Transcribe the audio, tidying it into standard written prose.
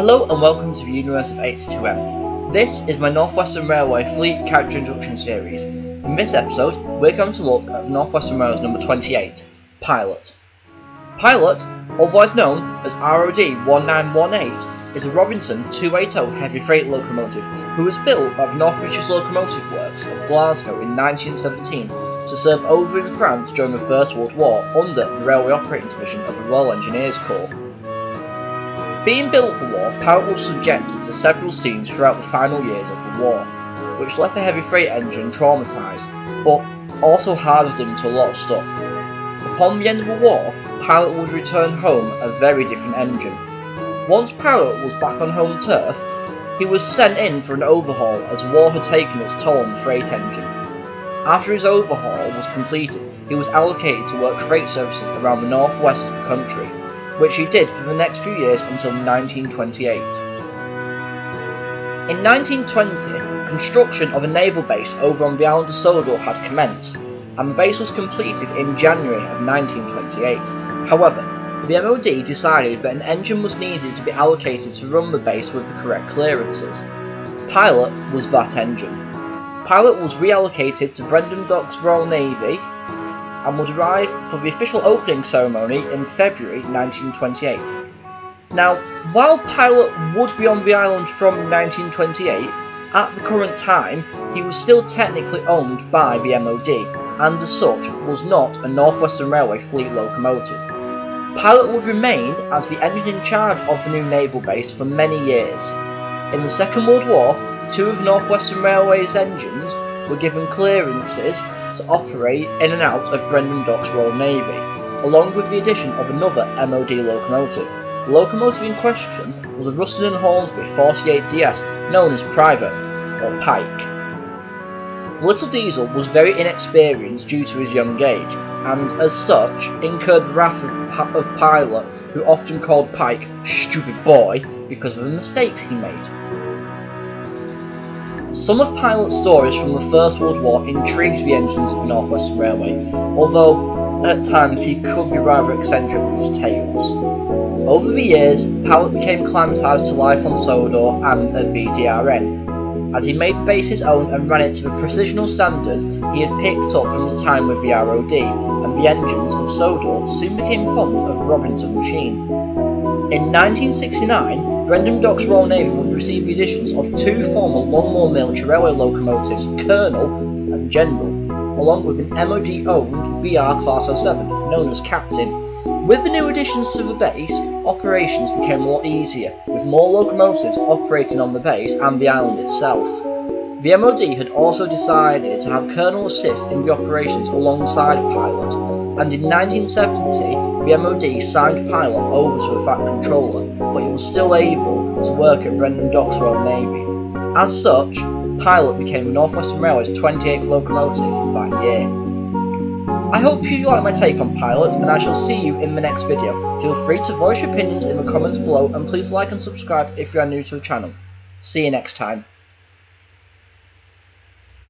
Hello and welcome to the universe of 82M. This is my North Western Railway Fleet Character Introduction series. In this episode, we're going to look at the North Western Railway's number 28, Pilot. Pilot, otherwise known as ROD 1918, is a Robinson 280 heavy freight locomotive who was built by the North British Locomotive Works of Glasgow in 1917 to serve over in France during the First World War under the Railway Operating Division of the Royal Engineers Corps. Being built for war, Pilot was subjected to several scenes throughout the final years of the war, which left the heavy freight engine traumatised, but also hardened him to a lot of stuff. Upon the end of the war, Pilot would return home a very different engine. Once Pilot was back on home turf, he was sent in for an overhaul as war had taken its toll on the freight engine. After his overhaul was completed, he was allocated to work freight services around the northwest of the country, which he did for the next few years until 1928. In 1920, construction of a naval base over on the island of Sodor had commenced, and the base was completed in January of 1928. However, the MOD decided that an engine was needed to be allocated to run the base with the correct clearances. Pilot was that engine. Pilot was reallocated to Brendam Docks Royal Navy and would arrive for the official opening ceremony in February 1928. Now, while Pilot would be on the island from 1928, at the current time he was still technically owned by the MOD, and as such was not a North Western Railway fleet locomotive. Pilot would remain as the engine in charge of the new naval base for many years. In the Second World War, two of North Western Railway's engines were given clearances to operate in and out of Brendam Docks Royal Navy, along with the addition of another MOD locomotive. The locomotive in question was a Ruston and Hornsby 48DS known as Private, or Pike. The little diesel was very inexperienced due to his young age, and as such incurred the wrath of Pilot, who often called Pike "stupid boy" because of the mistakes he made. Some of Pilot's stories from the First World War intrigued the engines of the North Western Railway, although at times he could be rather eccentric with his tales. Over the years, Pilot became acclimatised to life on Sodor and at BDRN, as he made the base his own and ran it to the precisional standards he had picked up from his time with the ROD, and the engines of Sodor soon became fond of the Robinson machine. In 1969, Brendam Docks Royal Navy would receive the additions of two former Longmoor military railway locomotives, Colonel and General, along with an MOD-owned BR Class 07, known as Captain. With the new additions to the base, operations became a lot easier, with more locomotives operating on the base and the island itself. The MOD had also decided to have Colonel assist in the operations alongside Pilot, and in 1970 the MOD signed Pilot over to a FAT controller, but he was still able to work at Brendam Docks Royal Navy. As such, Pilot became North Western Railway's 28th locomotive that year. I hope you like my take on Pilot, and I shall see you in the next video. Feel free to voice your opinions in the comments below, and please like and subscribe if you are new to the channel. See you next time.